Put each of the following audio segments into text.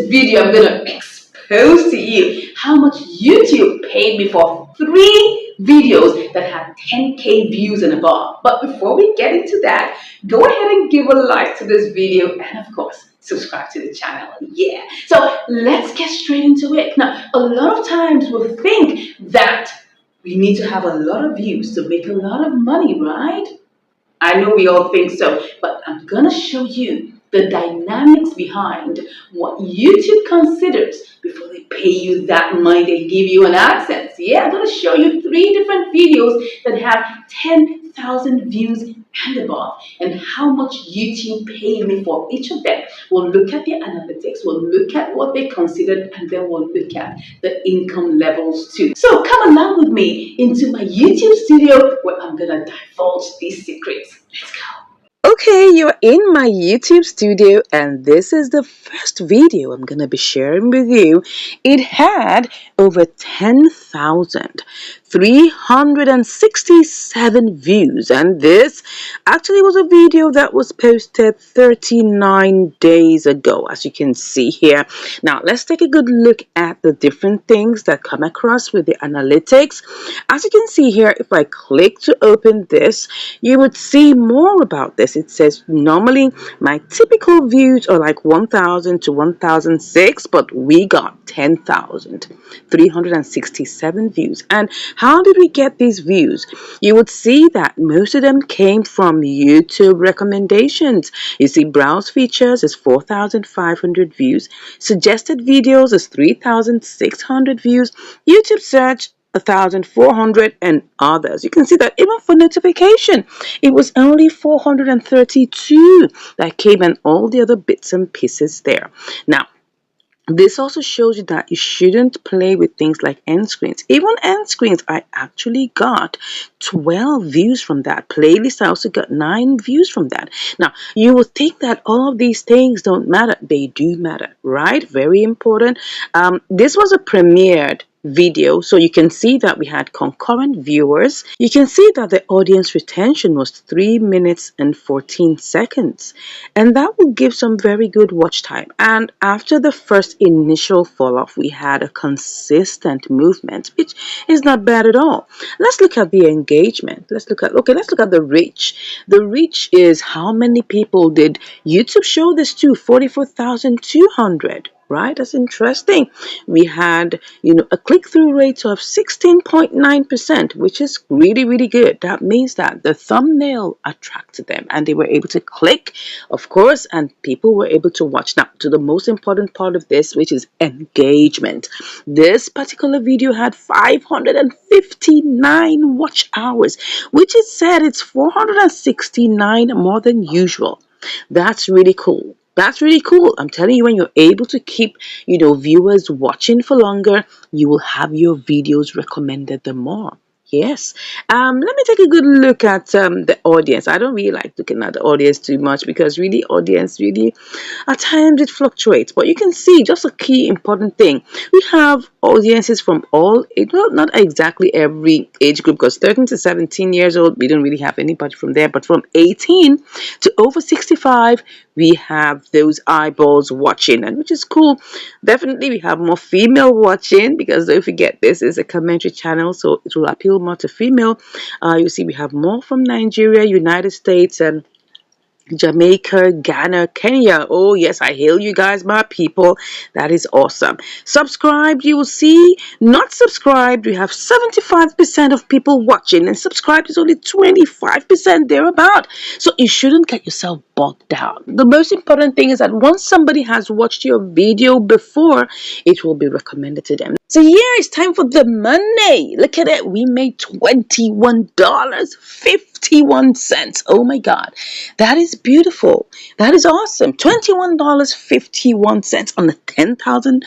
this video, I'm going to expose to you how much YouTube paid me for 3 videos that had 10K views and above. But before we get into that, go ahead and give a like to this video and of course, subscribe to the channel. Yeah. So let's get straight into it. Now, a lot of times we'll think that we need to have a lot of views to make a lot of money, right? I know we all think so, but I'm gonna show you the dynamics behind what YouTube considers before they pay you that money they give you an AdSense. Yeah, I'm gonna show you 3 different videos that have 10,000 views and above, and how much YouTube paid me for each of them. We'll look at the analytics, we'll look at what they considered, and then we'll look at the income levels too. So come along with me into my YouTube studio where I'm gonna divulge these secrets. Let's go. Okay, you're in my YouTube studio and this is the first video I'm going to be sharing with you. It had over 10,367 views, and this actually was a video that was posted 39 days ago, as you can see here. Now, let's take a good look at the different things that come across with the analytics. As you can see here, if I click to open this, you would see more about this. It says normally my typical views are like 1,000 to 1,006, but we got 10,367 views. And how did we get these views? You would see that most of them came from YouTube recommendations. You see, browse features is 4,500 views, suggested videos is 3,600 views, YouTube search 1,400, and others. You can see that even for notification, it was only 432 that came, and all the other bits and pieces there. Now, this also shows you that you shouldn't play with things like end screens. Even end screens, I actually got 12 views from that. Playlist, I also got 9 views from that. Now, you will think that all of these things don't matter. They do matter, right? Very important. This was a premiered video, so you can see that we had concurrent viewers. You can see that the audience retention was 3 minutes and 14 seconds, and that will give some very good watch time. And after the first initial fall off, we had a consistent movement, which is not bad at all. Let's look at the engagement. Let's look at the reach. The reach is how many people did YouTube show this to? 44,200. Right? That's interesting. We had, a click-through rate of 16.9%, which is really, really good. That means that the thumbnail attracted them and they were able to click, of course, and people were able to watch. Now, to the most important part of this, which is engagement. This particular video had 559 watch hours, which is said it's 469 more than usual. That's really cool. That's really cool. I'm telling you, when you're able to keep, viewers watching for longer, you will have your videos recommended the more. Yes. Let me take a good look at the audience. I don't really like looking at the audience too much because audience at times it fluctuates. But you can see just a key important thing. We have audiences from all, not exactly every age group, because 13 to 17 years old, we don't really have anybody from there. But from 18 to over 65, we have those eyeballs watching, and which is cool. Definitely, we have more female watching because don't forget, this is a commentary channel, so it will appeal more to female. You see, we have more from Nigeria, United States, and Jamaica, Ghana, Kenya. Oh yes, I hail you guys, my people. That is awesome. Subscribed, you will see. Not subscribed, we have 75% of people watching, and subscribed is only 25% thereabout. So you shouldn't get yourself bogged down. The most important thing is that once somebody has watched your video before, it will be recommended to them. So yeah, it's time for the money. Look at it. We made $21.51. Oh my God. That is beautiful. That is awesome. $21.51 on a 10,000,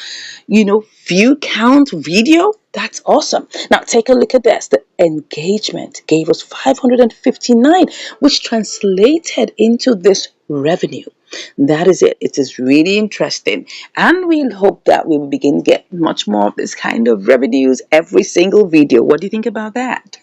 view count video. That's awesome. Now take a look at this. The engagement gave us 559, which translated into this revenue. That is it. It is really interesting, and we'll hope that we will begin to get much more of this kind of revenues every single video. What do you think about that?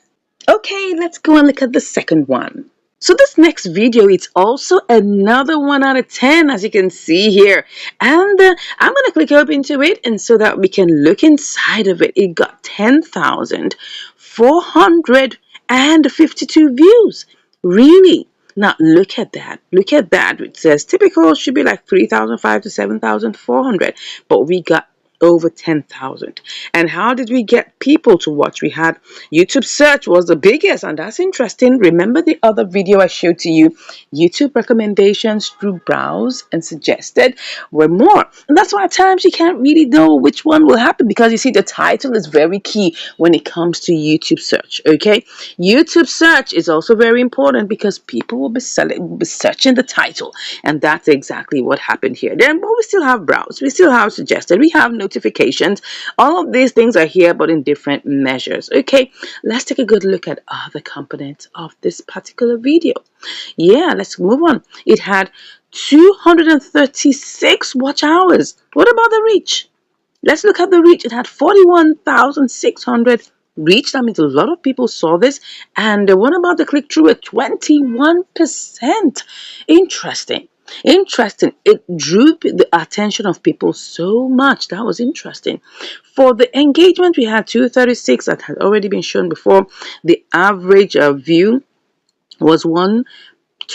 Okay, let's go and look at the second one. So this next video, it's also another 1 out of 10, as you can see here. And I'm going to click up into it, and so that we can look inside of it. It got 10,452 views. Really? Now look at that. Look at that. It says typical should be like 3,500 to 7,400, but we got over 10,000. And how did we get people to watch? We had YouTube search was the biggest, and that's interesting. Remember the other video I showed to you? YouTube recommendations through browse and suggested were more. And that's why at times you can't really know which one will happen, because you see the title is very key when it comes to YouTube search. Okay, YouTube search is also very important because people will be searching the title, and that's exactly what happened here. Then, but we still have browse, we still have suggested, we have notifications. All of these things are here, but in different measures. Okay, let's take a good look at other components of this particular video. Yeah, let's move on. It had 236 watch hours. What about the reach? Let's look at the reach. It had 41,600 reach. That means a lot of people saw this. And what about the click-through rate? 21%. Interesting. Interesting. It drew the attention of people so much. That was interesting. For the engagement, we had 236 that had already been shown before. The average view was 1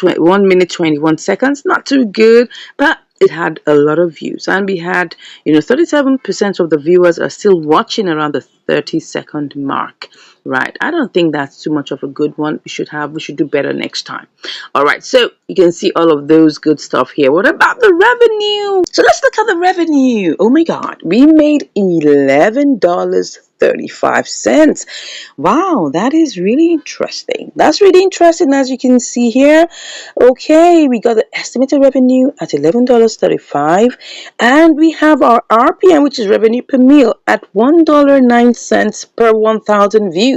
minute 21 seconds. Not too good, but it had a lot of views. And we had 37% of the viewers are still watching around the 30-second mark. Right, I don't think that's too much of a good one. We should do better next time. All right, so you can see all of those good stuff here. What about the revenue? So let's look at the revenue. Oh my god, we made $11.35. Wow, that is really interesting. That's really interesting, as you can see here. Okay, we got the estimated revenue at $11.35, and we have our RPM, which is revenue per mille, at $1.09 per 1,000 views.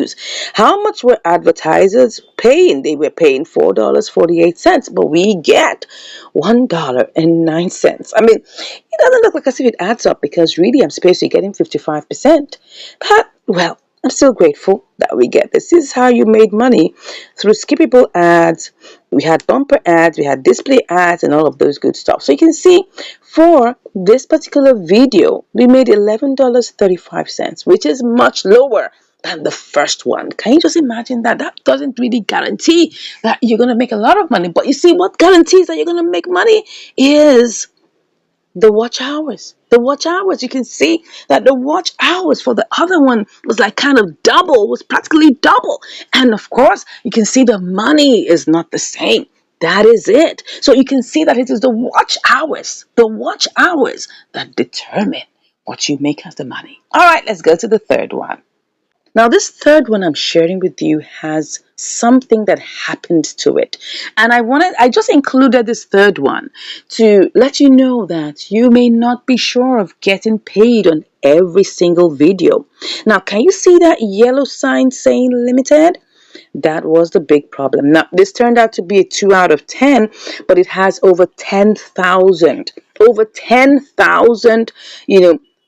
How much were advertisers paying? They were paying $4.48, but we get $1.09. I mean, it doesn't look like as if it adds up, because really I'm supposed to be getting 55%. But, well, I'm still grateful that we get this. This is how you made money, through skippable ads. We had bumper ads, we had display ads, and all of those good stuff. So you can see for this particular video, we made $11.35, which is much lower than the first one. Can you just imagine that? That doesn't really guarantee that you're going to make a lot of money. But you see, what guarantees that you're going to make money is the watch hours. The watch hours. You can see that the watch hours for the other one was like kind of double, was practically double. And of course, you can see the money is not the same. That is it. So you can see that it is the watch hours that determine what you make as the money. All right, let's go to the third one. Now, this third one I'm sharing with you has something that happened to it. And I just included this third one to let you know that you may not be sure of getting paid on every single video. Now, can you see that yellow sign saying limited? That was the big problem. Now, this turned out to be a 2 out of 10, but it has over 10,000. Over 10,000,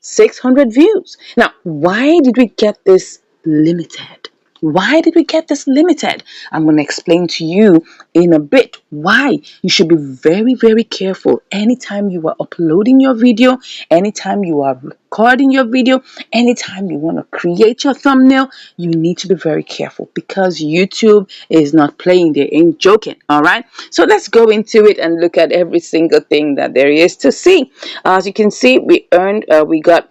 600 views. Now, why did we get this limited? Why did we get this limited? I'm going to explain to you in a bit why you should be very, very careful anytime you are uploading your video, anytime you are recording your video, anytime you want to create your thumbnail. You need to be very careful, because YouTube is not playing. They ain't joking. All right. So let's go into it and look at every single thing that there is to see. As you can see, we got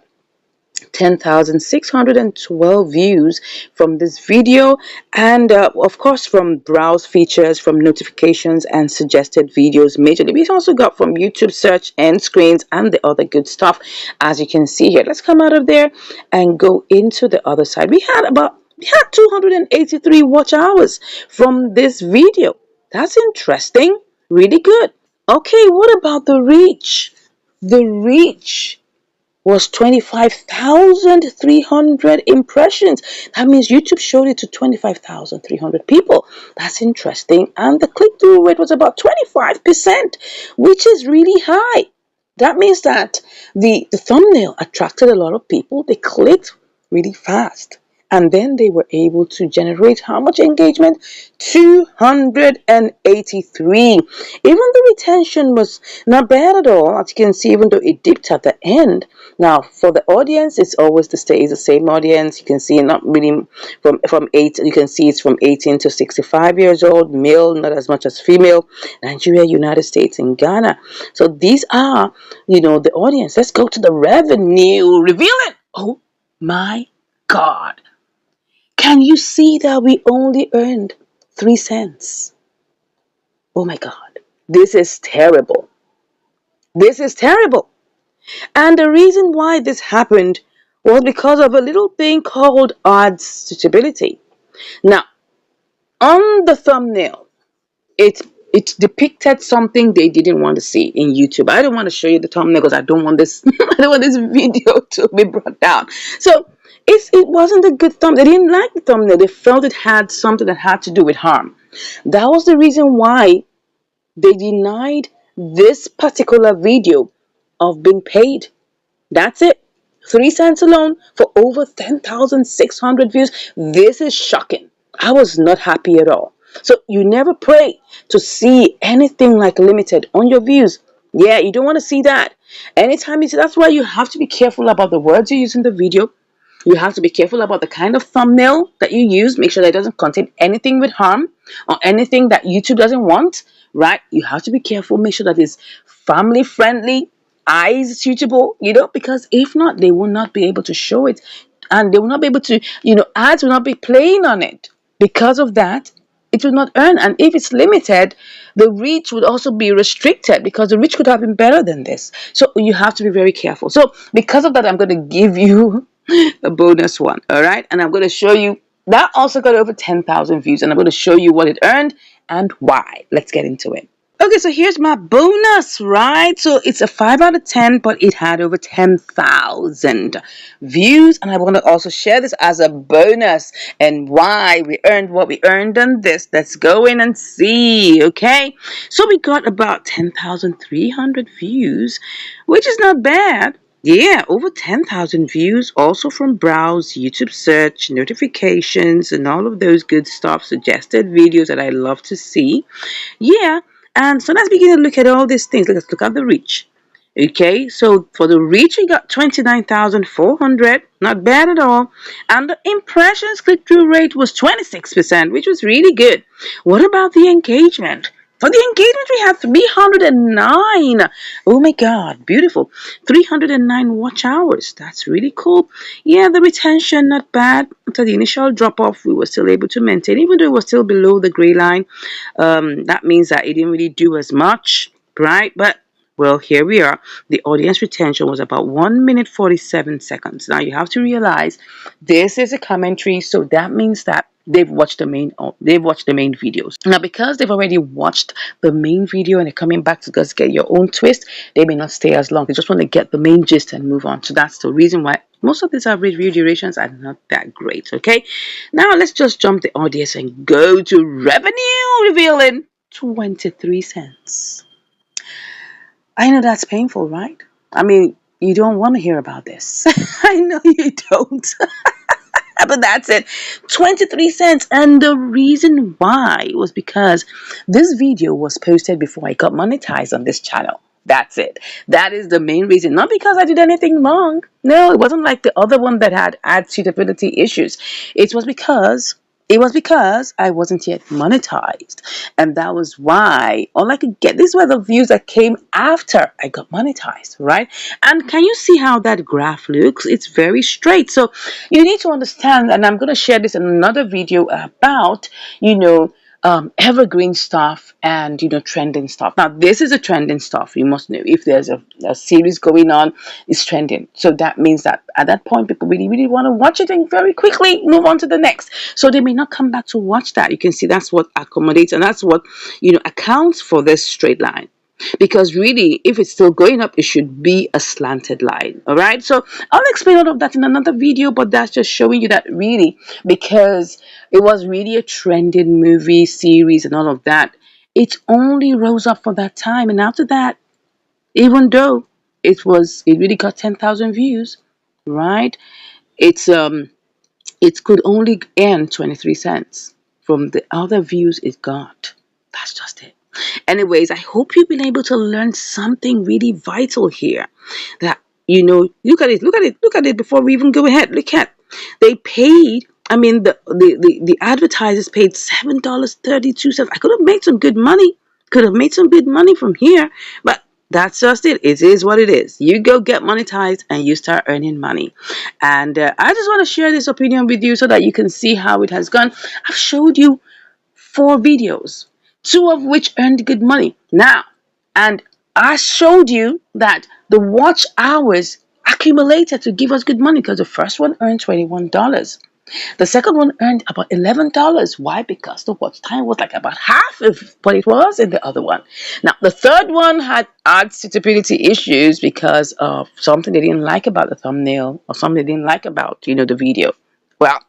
10,612 views from this video, and of course from browse features, from notifications and suggested videos majorly. We also got from YouTube search, end screens, and the other good stuff, as you can see here. Let's come out of there and go into the other side. We had 283 watch hours from this video. That's interesting. Really good. Okay, what about the reach? The reach was 25,300 impressions. That means YouTube showed it to 25,300 people. That's interesting. And the click-through rate was about 25%, which is really high. That means that the thumbnail attracted a lot of people. They clicked really fast. And then they were able to generate how much engagement? 283. Even the retention was not bad at all, as you can see, even though it dipped at the end. Now, for the audience, it's always the same audience. You can see not really from 8, you can see it's from 18 to 65 years old, male, not as much as female, Nigeria, United States, and Ghana. So these are, the audience. Let's go to the revenue. Reveal it. Oh my God. Can you see that we only earned 3 cents? Oh my God. This is terrible. This is terrible. And the reason why this happened was because of a little thing called ad suitability. Now, on the thumbnail, it depicted something they didn't want to see in YouTube. I don't want to show you the thumbnail because I don't want this I don't want this video to be brought down. So it wasn't a good thumbnail. They didn't like the thumbnail. They felt it had something that had to do with harm. That was the reason why they denied this particular video of being paid. That's it. 3 cents alone for over 10,600 views. This is shocking. I was not happy at all. So you never pray to see anything like limited on your views. Yeah, you don't want to see that. Anytime you see, that's why you have to be careful about the words you use in the video. You have to be careful about the kind of thumbnail that you use. Make sure that it doesn't contain anything with harm or anything that YouTube doesn't want, right? You have to be careful. Make sure that it's family friendly, eyes suitable, because if not, they will not be able to show it, and they will not be able to, ads will not be playing on it. Because of that, it will not earn. And if it's limited, the reach would also be restricted, because the reach could have been better than this. So you have to be very careful. So because of that, I'm going to give you a bonus one. All right. And I'm going to show you that also got over 10,000 views, and I'm going to show you what it earned and why. Let's get into it. Okay, so here's my bonus, right? So it's a 5 out of 10, but it had over 10,000 views. And I want to also share this as a bonus and why we earned what we earned on this. Let's go in and see, okay? So we got about 10,300 views, which is not bad. Yeah, over 10,000 views, also from browse, YouTube search, notifications, and all of those good stuff, suggested videos that I love to see. Yeah. And so let's begin to look at all these things. Let's look at the reach. Okay, so for the reach, we got 29,400. Not bad at all. And the impressions click-through rate was 26%, which was really good. What about the engagement? For the engagement, we had 309. Oh my God, beautiful. 309 watch hours. That's really cool. Yeah, the retention, not bad. After the initial drop-off, we were still able to maintain, even though it was still below the gray line. That means that it didn't really do as much, right? But well, here we are. The audience retention was about 1 minute 47 seconds. Now you have to realize this is a commentary, so that means that they've watched the main videos. Now, because they've already watched the main video and they're coming back to just get your own twist, they may not stay as long. They just want to get the main gist and move on. So that's the reason why most of these average view durations are not that great. Okay, now let's just jump the audience and go to revenue, revealing 23 cents. I know that's painful, right? I mean, you don't want to hear about this. I know you don't. But that's it. 23 cents. And the reason why was because this video was posted before I got monetized on this channel. That's it. That is the main reason. Not because I did anything wrong. No, it wasn't like the other one that had ad suitability issues. It was because I wasn't yet monetized. And that was why all I could get, these were the views that came after I got monetized, right? And can you see how that graph looks? It's very straight. So you need to understand, and I'm going to share this in another video about, evergreen stuff and, trending stuff. Now, this is a trending stuff. You must know if there's a series going on, it's trending. So that means that at that point, people really, really want to watch it and very quickly move on to the next. So they may not come back to watch that. You can see that's what accommodates, and that's what, accounts for this straight line. Because really, if it's still going up, it should be a slanted line. All right, so I'll explain all of that in another video, but that's just showing you that really, because it was really a trending movie series and all of that, it only rose up for that time. And after that, even though it really got 10,000 views, right? It's It could only earn 23 cents from the other views it got. That's just it. Anyways, I hope you've been able to learn something really vital here. That, look at it, look at it, look at it before we even go ahead. Look at, they paid, I mean, the advertisers paid $7.32. I could have made some good money. Could have made some good money from here, but that's just it. It is what it is. You go get monetized and you start earning money. And I just want to share this opinion with you so that you can see how it has gone. I've showed you 4 videos, 2 of which earned good money. Now, and I showed you that the watch hours accumulated to give us good money because the first one earned $21. The second one earned about $11. Why? Because the watch time was like about half of what it was in the other one. Now, the third one had accessibility issues because of something they didn't like about the thumbnail or something they didn't like about, the video. Well,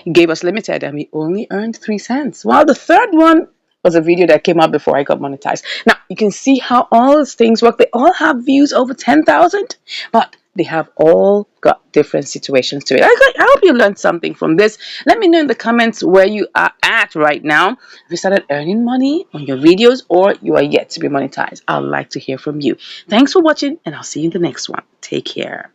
it gave us limited and we only earned 3 cents. While the third one was a video that came out before I got monetized. Now, you can see how all these things work. They all have views over 10,000, but they have all got different situations to it. I hope you learned something from this. Let me know in the comments where you are at right now. Have you started earning money on your videos or you are yet to be monetized? I'd like to hear from you. Thanks for watching and I'll see you in the next one. Take care.